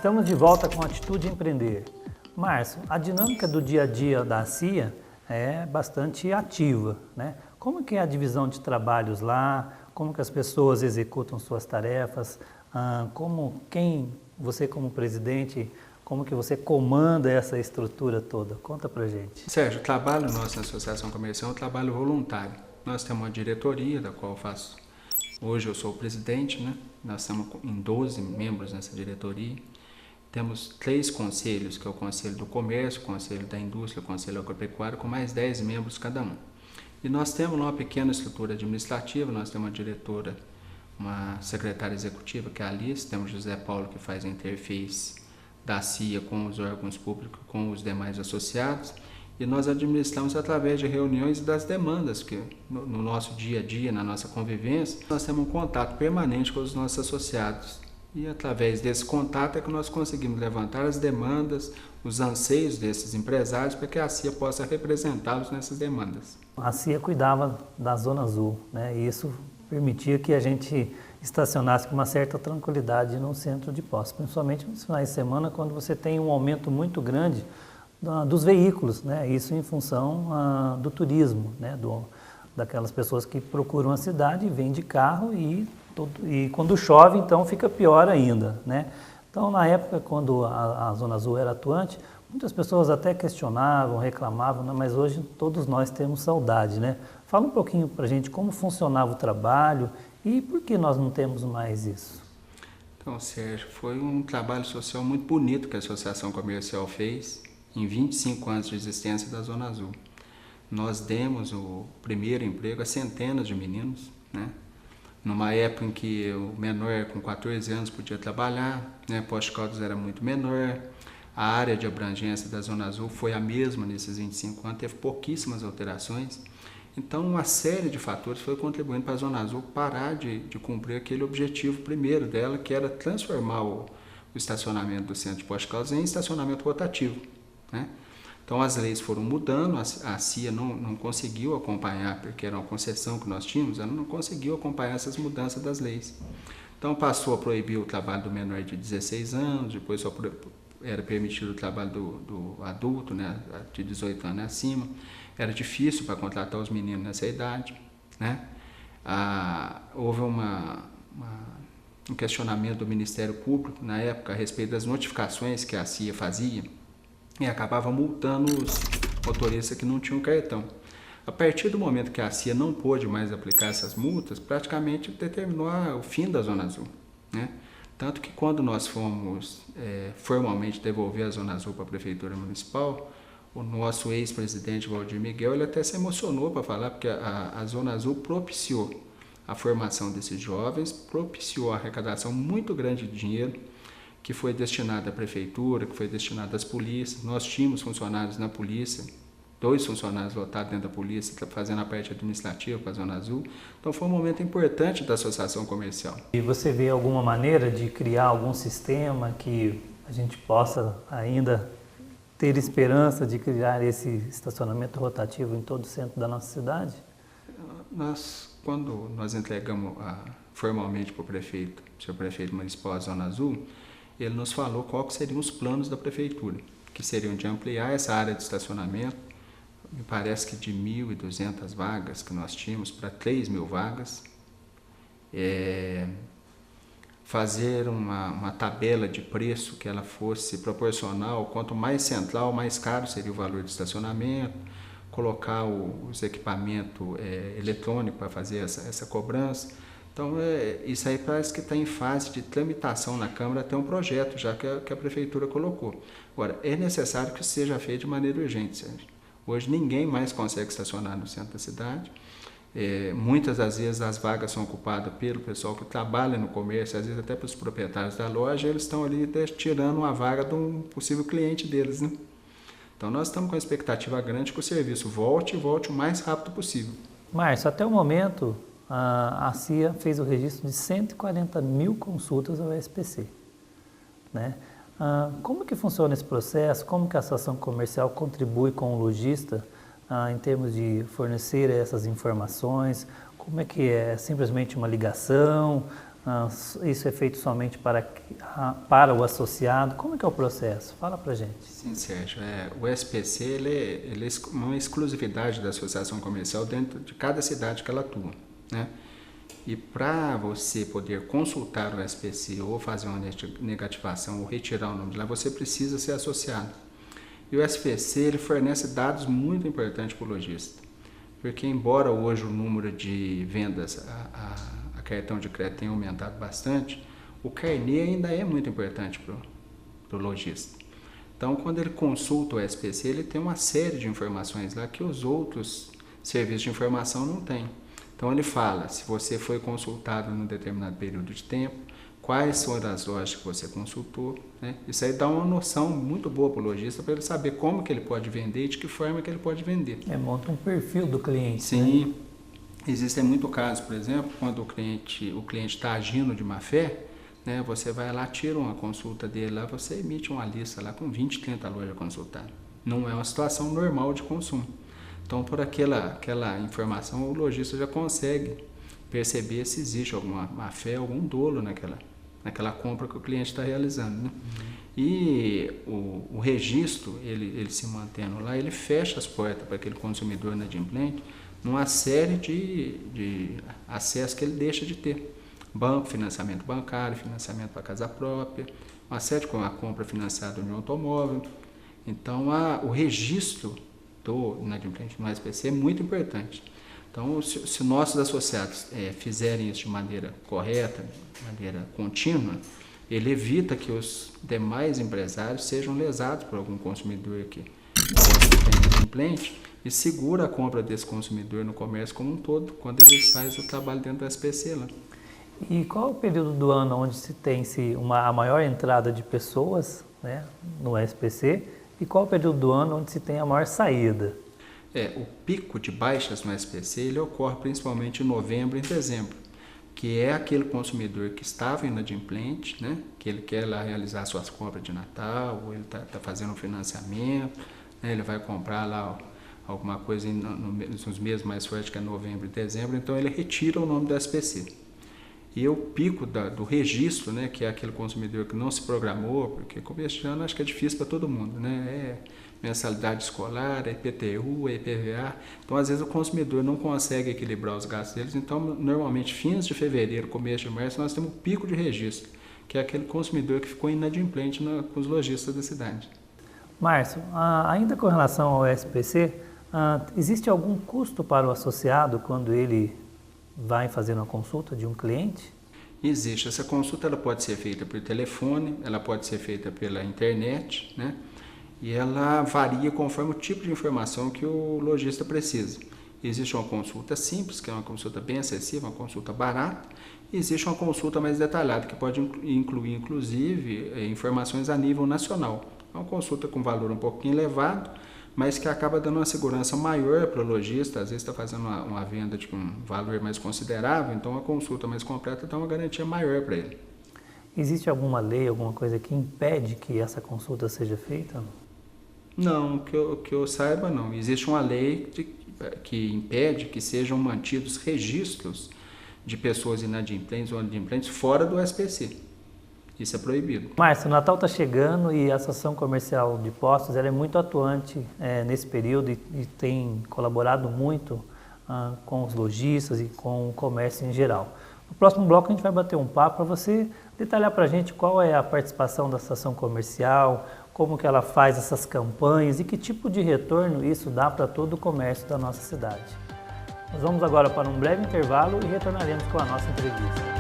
Estamos de volta com a Atitude Empreender. Márcio, a dinâmica do dia a dia da ACIA é bastante ativa, né? Como que é a divisão de trabalhos lá? Como que as pessoas executam suas tarefas? Você como presidente, como que você comanda essa estrutura toda? Conta pra gente. Sérgio, o trabalho nosso na Associação Comercial é um trabalho voluntário. Nós temos uma diretoria, da qual eu faço. Hoje eu sou o presidente, né? Nós estamos em 12 membros nessa diretoria. Temos 3 conselhos, que é o Conselho do Comércio, o Conselho da Indústria, o Conselho Agropecuário, com mais 10 membros cada um. E nós temos lá uma pequena estrutura administrativa, nós temos uma diretora, uma secretária executiva, que é a Alice, temos José Paulo, que faz a interface da CIA com os órgãos públicos, com os demais associados, e nós administramos através de reuniões das demandas, que no nosso dia a dia, na nossa convivência, nós temos um contato permanente com os nossos associados. E através desse contato é que nós conseguimos levantar as demandas, os anseios desses empresários para que a CIA possa representá-los nessas demandas. A CIA cuidava da Zona Azul, né? E isso permitia que a gente estacionasse com uma certa tranquilidade no centro de Poços, principalmente nos finais de semana, quando você tem um aumento muito grande dos veículos, né? Isso em função do turismo, né? Daquelas pessoas que procuram a cidade e vêm de carro e quando chove, então, fica pior ainda, né? Então, na época, quando a Zona Azul era atuante, muitas pessoas até questionavam, reclamavam, né? Mas hoje todos nós temos saudade, né? Fala um pouquinho para a gente como funcionava o trabalho e por que nós não temos mais isso. Então, Sérgio, foi um trabalho social muito bonito que a Associação Comercial fez em 25 anos de existência da Zona Azul. Nós demos o primeiro emprego a centenas de meninos, né? Numa época em que o menor com 14 anos podia trabalhar, né? Poços de Caldas era muito menor, a área de abrangência da Zona Azul foi a mesma nesses 25 anos, teve pouquíssimas alterações. Então, uma série de fatores foi contribuindo para a Zona Azul parar de cumprir aquele objetivo primeiro dela, que era transformar o estacionamento do centro de Poços de Caldas em estacionamento rotativo, né? Então, as leis foram mudando, a CIA não conseguiu acompanhar, porque era uma concessão que nós tínhamos, ela não conseguiu acompanhar essas mudanças das leis. Então, passou a proibir o trabalho do menor de 16 anos, depois só era permitido o trabalho do adulto, né, de 18 anos acima. Era difícil para contratar os meninos nessa idade, né? Houve um questionamento do Ministério Público, na época, a respeito das notificações que a CIA fazia, e acabava multando os motoristas que não tinham cartão. A partir do momento que a CIA não pôde mais aplicar essas multas, praticamente determinou o fim da Zona Azul, né? Tanto que quando nós fomos formalmente devolver a Zona Azul para a Prefeitura Municipal, o nosso ex-presidente Valdir Miguel, ele até se emocionou para falar, porque a Zona Azul propiciou a formação desses jovens, propiciou a arrecadação muito grande de dinheiro, que foi destinado à prefeitura, que foi destinado às polícias. Nós tínhamos funcionários na polícia, 2 funcionários lotados dentro da polícia, fazendo a parte administrativa para a Zona Azul. Então foi um momento importante da associação comercial. E você vê alguma maneira de criar algum sistema que a gente possa ainda ter esperança de criar esse estacionamento rotativo em todo o centro da nossa cidade? Quando nós entregamos formalmente para o prefeito, seu prefeito municipal, a Zona Azul, ele nos falou quais seriam os planos da prefeitura, que seriam de ampliar essa área de estacionamento, me parece que de 1.200 vagas que nós tínhamos para 3.000 vagas, fazer uma tabela de preço que ela fosse proporcional, quanto mais central, mais caro seria o valor de estacionamento, colocar os equipamentos eletrônicos para fazer essa cobrança. Então, isso aí parece que está em fase de tramitação na Câmara até um projeto, já que a Prefeitura colocou. Agora, é necessário que isso seja feito de maneira urgente, Sérgio. Hoje ninguém mais consegue estacionar no centro da cidade. Muitas das vezes as vagas são ocupadas pelo pessoal que trabalha no comércio, às vezes até pelos proprietários da loja, eles estão ali tirando uma vaga de um possível cliente deles, né? Então, nós estamos com a expectativa grande que o serviço volte o mais rápido possível. Márcio, até o momento, a CIA fez o registro de 140 mil consultas ao SPC, né? Como que funciona esse processo? Como que a associação comercial contribui com o lojista em termos de fornecer essas informações? Como é que é? Simplesmente uma ligação? Isso é feito somente para o associado? Como é que é o processo? Fala pra gente. Sim, Sérgio. O SPC ele é uma exclusividade da associação comercial dentro de cada cidade que ela atua, né? E para você poder consultar o SPC ou fazer uma negativação ou retirar o nome de lá, você precisa ser associado. E o SPC ele fornece dados muito importantes para o lojista, porque embora hoje o número de vendas a cartão de crédito tenha aumentado bastante, o carnê ainda é muito importante para o lojista. Então, quando ele consulta o SPC, ele tem uma série de informações lá que os outros serviços de informação não têm. Então, ele fala se você foi consultado num determinado período de tempo, quais foram as lojas que você consultou, né? Isso aí dá uma noção muito boa para o lojista, para ele saber como que ele pode vender e de que forma que ele pode vender. Monta um perfil do cliente. Sim. Né? Existem muitos casos, por exemplo, quando o cliente está agindo de má fé, né, você vai lá, tira uma consulta dele lá, você emite uma lista lá com 20, 30 lojas consultadas. Não é uma situação normal de consumo. Então, por aquela informação, o lojista já consegue perceber se existe alguma má fé, algum dolo naquela compra que o cliente está realizando, né? E o registro, ele se mantendo lá, ele fecha as portas para aquele consumidor inadimplente numa série de acessos que ele deixa de ter. Banco, financiamento bancário, financiamento para casa própria, uma série com a compra financiada de um automóvel. Então, o registro do inadimplente no SPC é muito importante. Então, se nossos associados fizerem isso de maneira correta, de maneira contínua, ele evita que os demais empresários sejam lesados por algum consumidor que é inadimplente e segura a compra desse consumidor no comércio como um todo, quando ele faz o trabalho dentro do SPC lá. E qual é o período do ano onde se tem a maior entrada de pessoas, né, no SPC, e qual é o período do ano onde se tem a maior saída? O pico de baixas no SPC ele ocorre principalmente em novembro e dezembro, que é aquele consumidor que estava inadimplente, né, que ele quer lá realizar suas compras de Natal, ou ele está fazendo um financiamento, né, ele vai comprar lá alguma coisa nos meses mais fortes, que é novembro e dezembro, então ele retira o nome do SPC. E o pico do registro, né, que é aquele consumidor que não se programou, porque começo de ano acho que é difícil para todo mundo, né? Mensalidade escolar, IPTU, IPVA. Então, às vezes, o consumidor não consegue equilibrar os gastos deles. Então, normalmente, fins de fevereiro, começo de março, nós temos um pico de registro, que é aquele consumidor que ficou inadimplente com os lojistas da cidade. Márcio, ainda com relação ao SPC, existe algum custo para o associado quando ele vai fazer uma consulta de um cliente? Existe. Essa consulta ela pode ser feita por telefone, ela pode ser feita pela internet, né? E ela varia conforme o tipo de informação que o lojista precisa. Existe uma consulta simples, que é uma consulta bem acessível, uma consulta barata, e existe uma consulta mais detalhada, que pode incluir, inclusive, informações a nível nacional. É uma consulta com valor um pouquinho elevado, mas que acaba dando uma segurança maior para o lojista. Às vezes está fazendo uma venda de um valor mais considerável, então a consulta mais completa dá uma garantia maior para ele. Existe alguma lei, alguma coisa que impede que essa consulta seja feita? Não, que eu saiba não. Existe uma lei que impede que sejam mantidos registros de pessoas inadimplentes ou inadimplentes fora do SPC. Isso é proibido. Márcio, o Natal está chegando e a Associação Comercial de Postos ela é muito atuante nesse período e tem colaborado muito com os lojistas e com o comércio em geral. No próximo bloco a gente vai bater um papo para você detalhar para a gente qual é a participação da Associação Comercial, como que ela faz essas campanhas e que tipo de retorno isso dá para todo o comércio da nossa cidade. Nós vamos agora para um breve intervalo e retornaremos com a nossa entrevista.